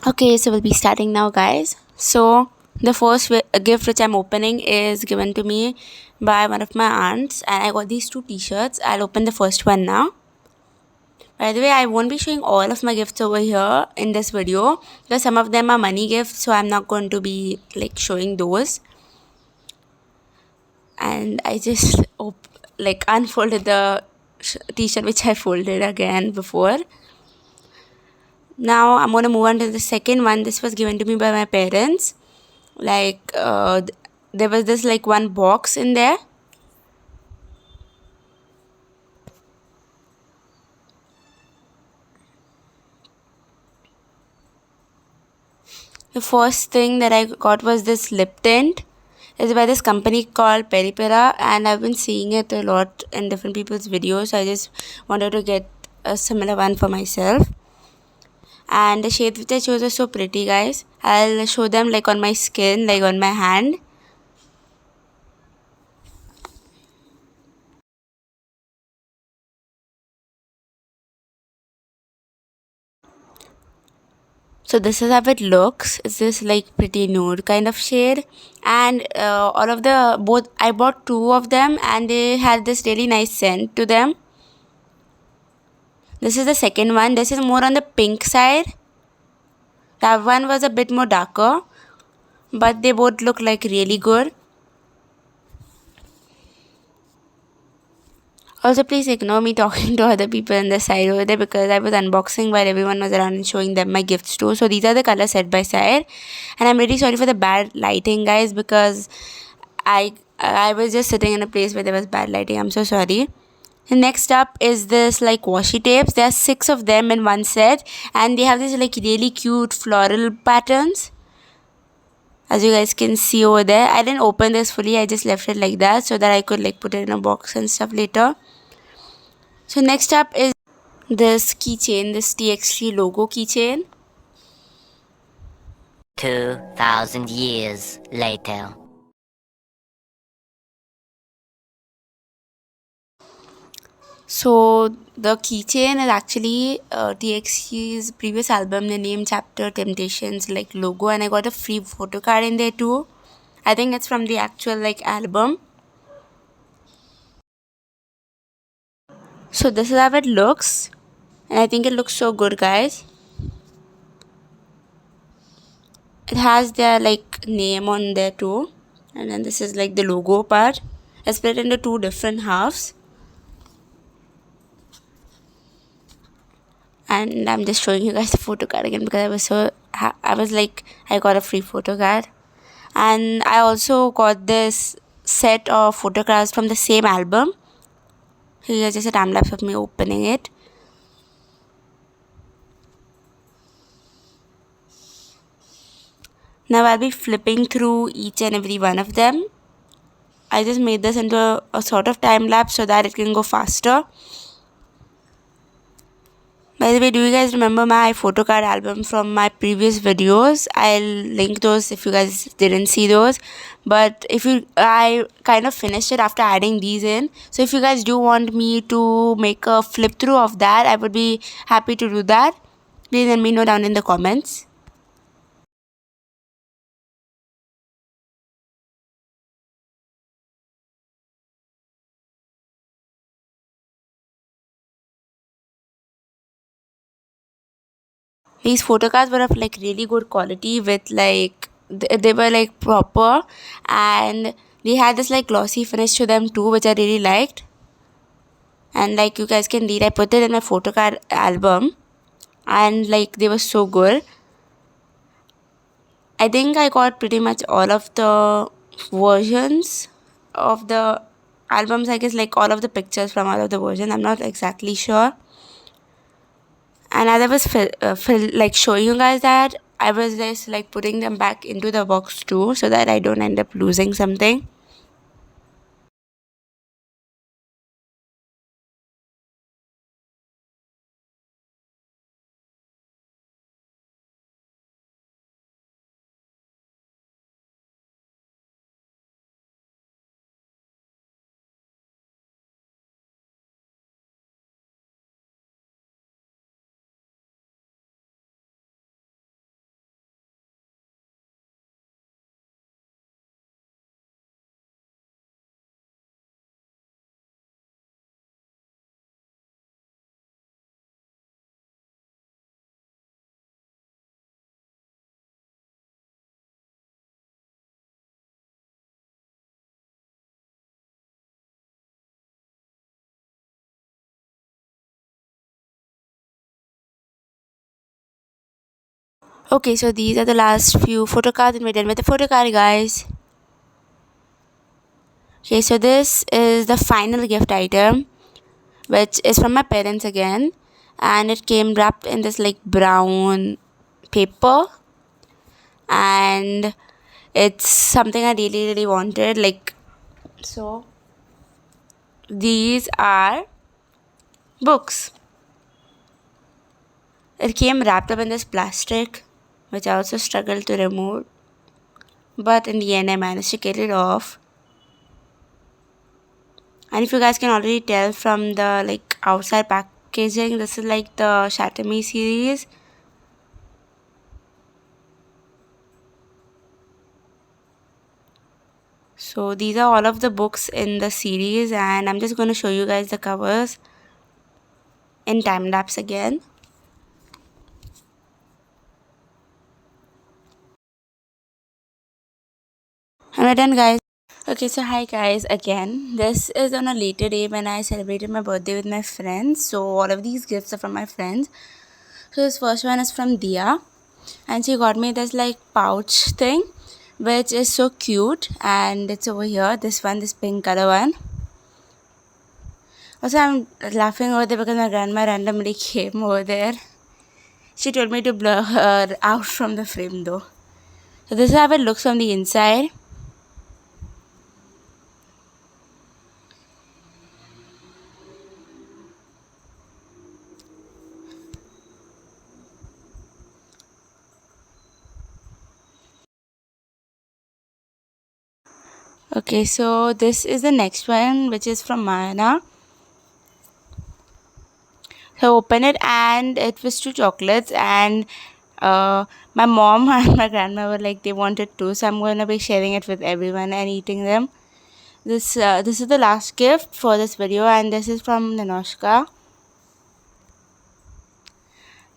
Okay, so we'll be starting now, guys. So, the first gift which I'm opening is given to me by one of my aunts, and I got these two t shirts. I'll open the first one now. By the way, I won't be showing all of my gifts over here in this video because some of them are money gifts, so I'm not going to be like showing those. And I just unfolded the t-shirt which I folded again before. Now I'm going to move on to the second one. This was given to me by my parents. There was this like one box in there. The first thing that I got was this lip tint. It's by this company called Peripera, and I've been seeing it a lot in different people's videos. So I just wanted to get a similar one for myself. And the shades which I chose are so pretty, guys. I'll show them like on my skin, like on my hand. So this is how it looks. It's this like pretty nude kind of shade, and all of the both I bought two of them, and they had this really nice scent to them. This is the second one. This is more on the pink side. That one was a bit more darker, but they both look like really good. Also, please ignore me talking to other people on the side over there because I was unboxing while everyone was around and showing them my gifts too. So these are the colors side by side, and I'm really sorry for the bad lighting, guys, because I was just sitting in a place where there was bad lighting. I'm so sorry. And next up is this like washi tapes. There are 6 of them in one set, and they have these like really cute floral patterns. As you guys can see over there, I didn't open this fully. I just left it like that so that I could like put it in a box and stuff later. So next up is this keychain, this TXT logo keychain. 2,000 years later. So the keychain is actually TXT's previous album, the name Chapter Temptations like logo, and I got a free photo card in there too. I think it's from the actual like album. So this is how it looks, and I think it looks so good, guys. It has their like name on there too, and then this is like the logo part. It's split into two different halves. And I'm just showing you guys the photo card again because I was like I got a free photo card, and I also got this set of photographs from the same album. Here's just a time lapse of me opening it. Now I'll be flipping through each and every one of them. I just made this into a sort of time lapse so that it can go faster. By the way, do you guys remember my photo card album from my previous videos? I'll link those if you guys didn't see those. But I kind of finished it after adding these in. So if you guys do want me to make a flip through of that, I would be happy to do that. Please let me know down in the comments. These photo cards were of like really good quality with like they were like proper, and they had this like glossy finish to them too, which I really liked. And like you guys can read, I put it in my photo card album, and like they were so good. I think I got pretty much all of the versions of the albums. I guess like all of the pictures from all of the versions. I'm not exactly sure. And as I was like showing you guys that, I was just like putting them back into the box too, so that I don't end up losing something. Okay, so these are the last few photo cards and we're done with the photo card, guys. Okay, so this is the final gift item, which is from my parents again, and it came wrapped in this like brown paper, and it's something I really wanted. Like, so these are books. It came wrapped up in this plastic, which I also struggled to remove, but in the end I managed to get it off. And if you guys can already tell from the like outside packaging, this is like the Shatami series. So these are all of the books in the series, and I'm just going to show you guys the covers in time lapse again. And we're done, guys. Okay, so hi guys again. This is on a later day when I celebrated my birthday with my friends. So all of these gifts are from my friends. So this first one is from Dia, and she got me this like pouch thing, which is so cute, and it's over here. This one, this pink color one. Also, I'm laughing over there because my grandma randomly came over there. She told me to blur her out from the frame though. So this is how it looks from the inside. Okay, so this is the next one, which is from Mayana. So open it, and it was two chocolates, and my mom and my grandma were like they wanted two, so I'm gonna be sharing it with everyone and eating them. This is the last gift for this video, and this is from Nanoshka.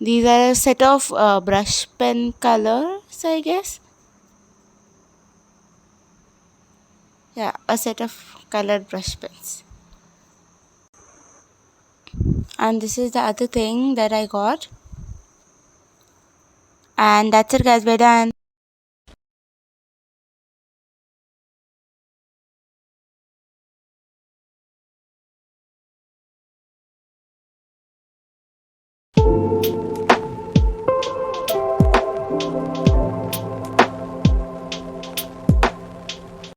These are a set of brush pen colors, I guess. Yeah, a set of colored brush pens. And this is the other thing that I got. And that's it, guys. We're done.